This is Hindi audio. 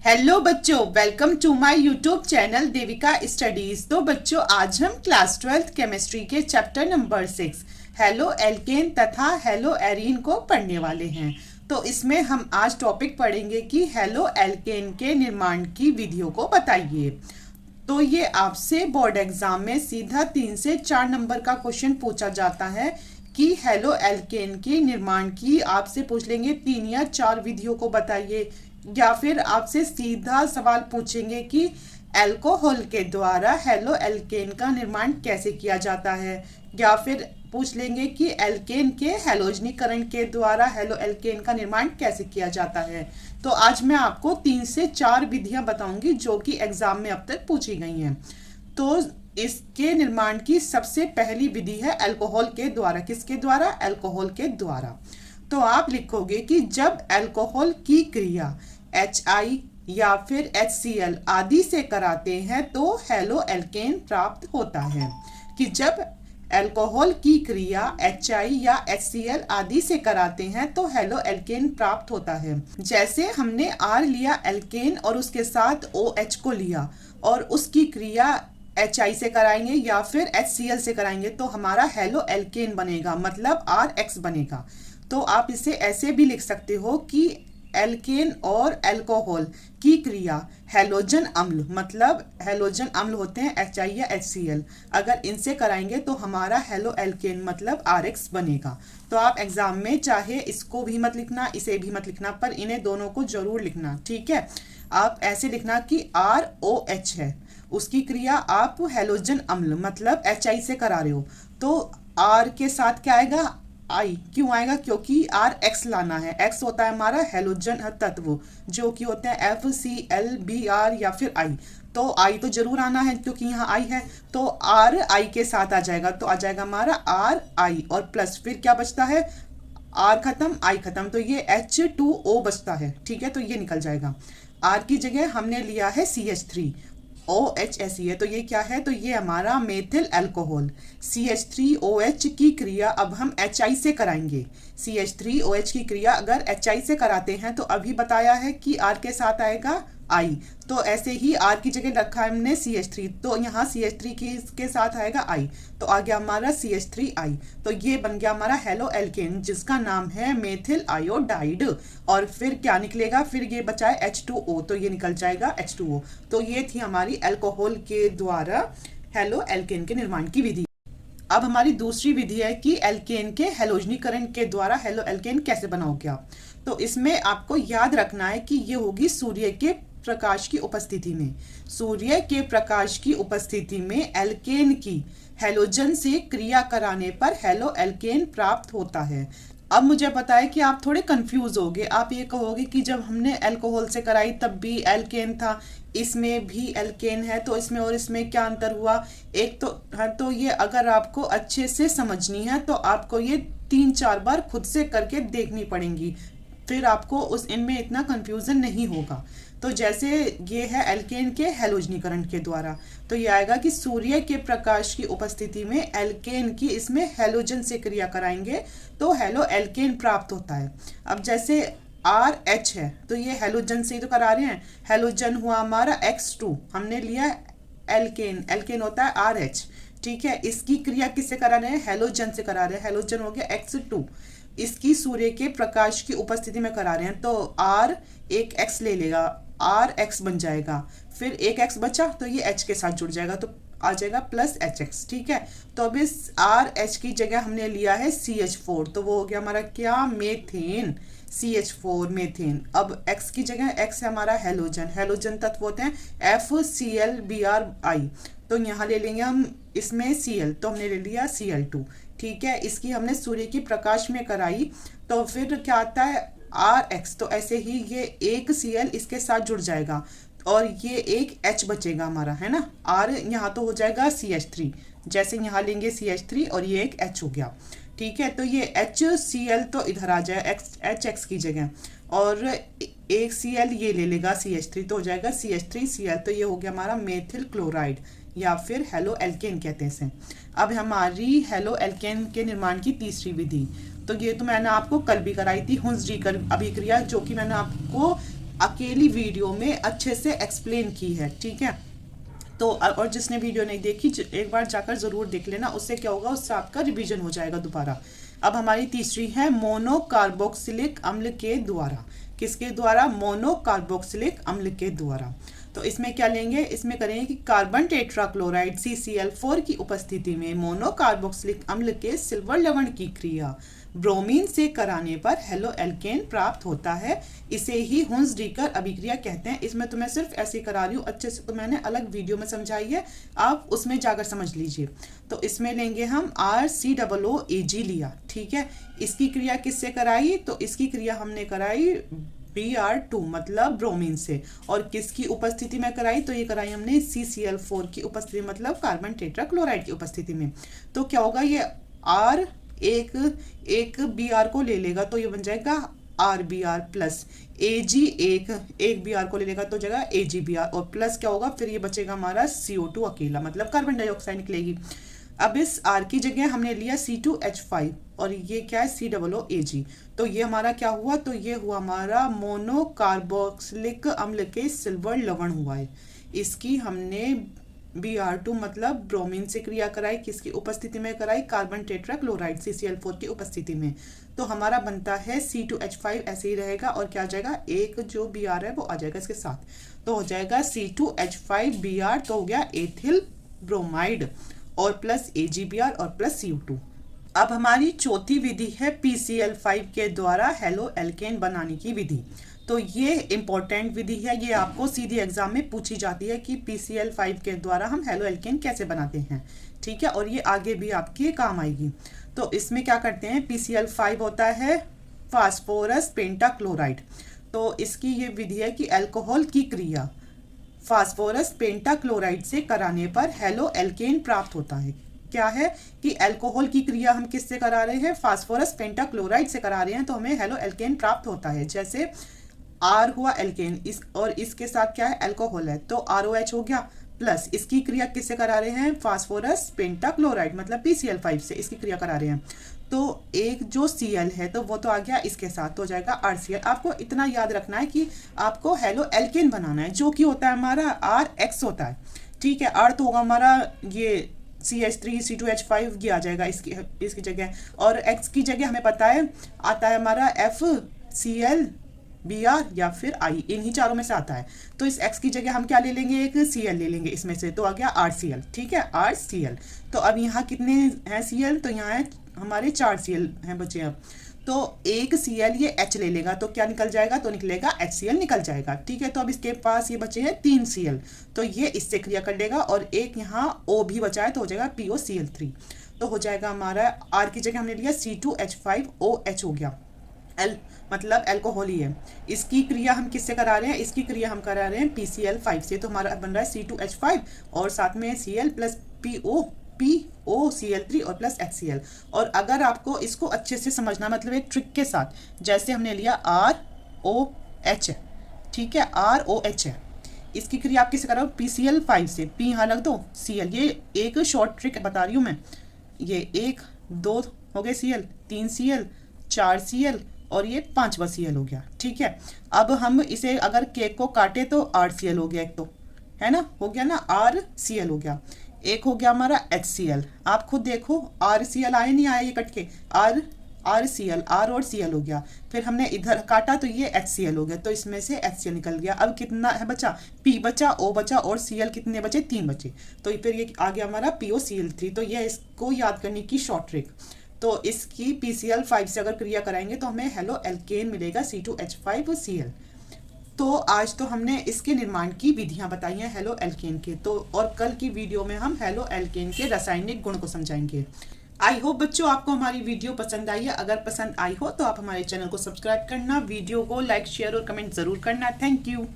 हेलो बच्चों, welcome to my YouTube channel Devika studies. तो बच्चों, आज हम क्लास 12th केमिस्ट्री के चैप्टर नंबर 6 हेलो एल्केन तथा हेलो एरीन को पढ़ने वाले हैं। तो इसमें हम आज टॉपिक पढ़ेंगे कि हेलो एल्केन के निर्माण की विधियों को बताइए। तो ये आपसे बोर्ड एग्जाम में सीधा 3 से 4 नंबर का क्वेश्चन पूछा जाता है कि हेलो एल्केन के निर्माण की आपसे पूछ लेंगे 3 या 4 विधियों को बताइए, या फिर आपसे सीधा सवाल पूछेंगे कि अल्कोहल के द्वारा हेलो एल्केन का निर्माण कैसे किया जाता है, या फिर पूछ लेंगे कि एल्केन के हैलोजनीकरण के द्वारा हेलो एल्केन का निर्माण कैसे किया जाता है। तो आज मैं आपको 3 से 4 विधियां बताऊंगी जो कि एग्जाम में अब तक पूछी गई हैं। तो इसके निर्माण की सबसे पहली विधि है अल्कोहल के द्वारा। किसके द्वारा? अल्कोहल के द्वारा। तो आप लिखोगे कि जब अल्कोहल की क्रिया HI या फिर HCl आदि से कराते हैं तो हेलो एल्केन प्राप्त होता है। कि जब अल्कोहल की क्रिया HI या HCl आदि से कराते हैं तो हेलो एल्केन प्राप्त होता है। जैसे हमने R लिया एल्केन और उसके साथ OH को लिया और उसकी क्रिया HI से कराएंगे या फिर HCl से कराएंगे तो हमारा हेलो एल्केन बनेगा, मतलब RH बनेगा। तो आप इसे ऐसे भी लिख सकते हो कि एल्केन और अल्कोहल की क्रिया हैलोजन अम्ल, मतलब हैलोजन अम्ल होते हैं HI या HCl, अगर इनसे कराएंगे तो हमारा हेलो एल्केन मतलब RH बनेगा। तो आप एग्जाम में चाहे इसको भी मत लिखना, इसे भी मत लिखना, पर इन्हें दोनों को जरूर लिखना, ठीक है। आप ऐसे लिखना कि ROH है, उसकी क्रिया आप हैलोजन अम्ल मतलब HI से करा रहे हो तो R के साथ क्या आएगा? I। क्यों आएगा? क्योंकि RX लाना है। X होता है हमारा हैलोजन तत्व जो कि होते हैं FCl, Br या फिर I। तो I तो जरूर आना है क्योंकि यहाँ I है, तो R I के साथ आ जाएगा, तो आ जाएगा हमारा RI और प्लस फिर क्या बचता है? R खत्म, I खत्म, तो ये H2O बचता है, ठीक है। तो ये निकल जाएगा। R की जगह हमने लिया है CH3, OH है, तो ये क्या है? तो ये हमारा मेथिल अल्कोहल। CH3OH की क्रिया अब हम HI से कराएंगे। CH3OH की क्रिया अगर HI से कराते हैं तो अभी बताया है कि R के साथ आएगा I, तो ऐसे ही R की जगह रखा है हमने CH3, तो यहाँ CH3 के साथ आएगा I, तो आ गया हमारा CH3I। तो ये बन गया हमारा हेलो एल्केन जिसका नाम है मेथिल आयोडाइड। और फिर क्या निकलेगा? फिर ये बचा है H2O, तो ये निकल जाएगा H2O। तो ये थी हमारी अल्कोहल के द्वारा हेलो एल्केन के निर्माण की विधि। अब हमारी दूसरी विधि है कि एल्केन के हैलोजनीकरण के द्वारा हेलो एल्केन कैसे बनाओगे आप। तो इसमें आपको याद रखना है कि ये होगी सूर्य के प्रकाश की उपस्थिति में। सूर्य के प्रकाश की उपस्थिति में एल्केन की हैलोजन से क्रिया कराने पर हेलो एल्केन प्राप्त होता है। अब मुझे पता है कि आप थोड़े कंफ्यूज होगे, आप ये कहोगे कि जब हमने अल्कोहल से कराई तब भी एल्केन था, इसमें भी एल्केन है, तो इसमें और इसमें क्या अंतर हुआ? एक तो हाँ, तो ये अगर आपको अच्छे से समझनी है तो आपको ये 3-4 बार खुद से करके देखनी पड़ेंगी, फिर आपको उस इनमें इतना कंफ्यूजन नहीं होगा। तो जैसे ये है एल्केन के हैलोजनीकरण के द्वारा, तो ये आएगा कि सूर्य के प्रकाश की उपस्थिति में एल्केन की इसमें हैलोजन से क्रिया कराएंगे तो हेलो एल्केन प्राप्त होता है। अब जैसे RH है तो ये हैलोजन से ही तो करा रहे हैं, हैलोजन हुआ हमारा X2, हमने लिया एल्केन, एल्केन होता है RH, ठीक है। इसकी क्रिया किससे करा रहे हैं? हैलोजन से करा रहे हैं, हैलोजन हो गया X2, इसकी सूर्य के प्रकाश की उपस्थिति में करा रहे हैं तो R एक X ले लेगा, RX बन जाएगा, फिर एक X बचा तो ये H के साथ जुड़ जाएगा तो आ जाएगा प्लस HX, ठीक है। तो अब इस RH की जगह हमने लिया है CH4, तो वो हो गया हमारा क्या? Methane, CH4 methane. अब X की जगह X है हमारा हैलोजन, हैलोजन तत्व होते हैं FCl, Br, I, तो यहाँ ले लेंगे हम इसमें Cl, तो हमने ले लिया Cl2, ठीक है। इसकी हमने सूर्य की प्रकाश में कराई तो फिर क्या आता है? RX, तो ऐसे ही ये एक Cl इसके साथ जुड़ जाएगा और ये एक H बचेगा हमारा, है ना। R यहाँ तो हो जाएगा CH3, जैसे यहाँ लेंगे CH3 और ये एक H हो गया, ठीक है। तो ये HCl तो इधर आ जाए HX की जगह और एक Cl ये ले लेगा CH3, तो हो जाएगा CH3Cl, तो ये हो गया हमारा मेथिल क्लोराइड या फिर हेलो एल्केन कहते हैं इसे। अब हमारी हेलो एल्केन के निर्माण की तीसरी विधि, तो ये तो मैंने आपको कल भी कराई थी, हुंसरी अभिक्रिया, जो कि मैंने आपको अकेली वीडियो में अच्छे से एक्सप्लेन की है, ठीक है। तो और जिसने वीडियो नहीं देखी एक बार जाकर ज़रूर देख लेना, उससे क्या होगा, उससे आपका रिवीजन हो जाएगा दोबारा। अब हमारी तीसरी है मोनोकार्बोक्सिलिक अम्ल के द्वारा। किसके द्वारा? मोनोकार्बोक्सिलिक अम्ल के द्वारा। तो इसमें क्या लेंगे, इसमें करेंगे कि कार्बन टेट्राक्लोराइड CCl4 की उपस्थिति में मोनोकार्बोक्सिलिक अम्ल के सिल्वर लवण की क्रिया ब्रोमीन से कराने पर हेलो एल्केन प्राप्त होता है। इसे ही हुंस-डीकर अभिक्रिया कहते हैं। इसमें तो मैं सिर्फ ऐसे करा रही हूँ, अच्छे से तो मैंने अलग वीडियो में समझाई है, आप उसमें जाकर समझ लीजिए। तो इसमें लेंगे हम RCOOAg लिया, ठीक है। इसकी क्रिया किससे कराई? तो इसकी क्रिया हमने कराई Br2 मतलब ब्रोमीन से। और किसकी उपस्थिति में कराई? तो ये कराई हमने CCl4 की उपस्थिति मतलब कार्बन टेट्राक्लोराइड की उपस्थिति में। तो क्या होगा, ये R एक Br को ले लेगा तो ये बन जाएगा RBr प्लस Ag एक Br को ले लेगा तो जगह AgBr और प्लस क्या होगा, फिर ये बचेगा हमारा CO2 अकेला मतलब कार्बन डाइऑक्साइड निकलेगी। अब इस R की जगह हमने लिया C2H5 और ये क्या है COOAg। तो ये हमारा क्या हुआ, तो ये हुआ हमारा मोनोकार्बोक्सिलिक अम्ल के सिल्वर लवण हुआ है। इसकी हमने Br2 मतलब ब्रोमीन से क्रिया कराई, किसकी उपस्थिति में कराई? कार्बन टेट्राक्लोराइड CCl4 की उपस्थिति में। तो हमारा बनता है C2H5 ऐसे ही रहेगा और क्या आ जाएगा, एक जो Br है वो आ जाएगा इसके साथ, तो हो जाएगा C2H5Br, तो हो गया एथिल ब्रोमाइड और प्लस AgBr और प्लस CO2। अब हमारी चौथी विधि है PCl5 के द्वारा हेलो एल्केन बनाने की विधि। तो ये इम्पोर्टेंट विधि है, ये आपको सीधी एग्जाम में पूछी जाती है कि PCl5 के द्वारा हम हेलो एल्केन कैसे बनाते हैं, ठीक है, और ये आगे भी आपके काम आएगी। तो इसमें क्या करते हैं, PCl5 होता है फास्फोरस पेंटाक्लोराइड। तो इसकी ये विधि है कि अल्कोहल की क्रिया फास्फोरस पेंटाक्लोराइड से कराने पर हेलो एल्केन प्राप्त होता है। क्या है कि अल्कोहल की क्रिया हम किससे करा रहे हैं, फास्फोरस पेंटाक्लोराइड से करा रहे हैं, तो हमें हेलो एल्केन प्राप्त होता है। जैसे R हुआ एल्केन, इस और इसके साथ क्या है, अल्कोहल है, तो ROH हो गया, प्लस इसकी क्रिया किससे करा रहे हैं, फास्फोरस पेंटाक्लोराइड मतलब PCl5 से इसकी क्रिया करा रहे हैं। तो एक जो Cl है तो वो तो आ गया इसके साथ, तो हो जाएगा RCl। आपको इतना याद रखना है कि आपको हेलो एल्केन बनाना है, जो कि होता है हमारा RX होता है, ठीक है। R तो होगा हमारा ये CH3 C2H5 ये आ जाएगा इसकी जगह, और X की जगह हमें पता है आता है हमारा FCl Br या फिर I, इन्हीं चारों में से आता है। तो इस X की जगह हम क्या ले लेंगे, एक Cl ले लेंगे इसमें से, तो आ गया RCl, ठीक है, RCl। तो अब यहाँ कितने हैं Cl, तो यहाँ है हमारे 4 Cl हैं बचे। अब तो एक Cl ये H ले लेगा तो क्या निकल जाएगा, तो निकलेगा HCl निकल जाएगा, ठीक है। तो अब इसके पास ये बचे हैं 3 Cl, तो ये इससे क्रिया कर लेगा और एक यहाँ O भी बचा है तो हो जाएगा POCl3। तो हो जाएगा हमारा R की जगह हमने लिया C2H5OH हो गया, मतलब अल्कोहल ही है। इसकी क्रिया हम किससे करा रहे हैं, इसकी क्रिया हम करा रहे हैं PCl5 से, तो हमारा बन रहा है C2H5 और साथ में Cl प्लस POCl3 और प्लस HCl। और अगर आपको इसको अच्छे से समझना मतलब एक ट्रिक के साथ, जैसे हमने लिया ROH, ठीक है, ROH है, इसकी क्रिया आप किससे करो, PCl5 से, P यहाँ लग दो, Cl, ये एक शॉर्ट ट्रिक बता रही हूँ मैं। ये 1 2 हो गए Cl, 3 Cl, 4 Cl और ये 5वां Cl हो गया, ठीक है। अब हम इसे अगर केक को काटे तो RCl हो गया, एक तो है ना, हो गया ना, RCl हो गया, एक हो गया हमारा HCl। आप खुद देखो RCl आए नहीं आए, ये कट के RCl, R और Cl हो गया, फिर हमने इधर काटा तो ये HCl हो गया, तो इसमें से HCl निकल गया। अब कितना है बचा, P बचा, O बचा और Cl कितने बचे, 3 बचे, तो फिर ये आ गया हमारा POCl3। तो ये इसको याद करने की शॉर्ट ट्रिक। तो इसकी PCl5 से अगर क्रिया कराएंगे तो हमें हेलो एल्केन मिलेगा C2H5Cl। तो आज तो हमने इसके निर्माण की विधियां बताई हैं हेलो एल्केन के, तो और कल की वीडियो में हम हेलो एल्केन के रासायनिक गुण को समझाएंगे। आई होप बच्चों आपको हमारी वीडियो पसंद आई है। अगर पसंद आई हो तो आप हमारे चैनल को सब्सक्राइब करना, वीडियो को लाइक शेयर और कमेंट जरूर करना। Thank you.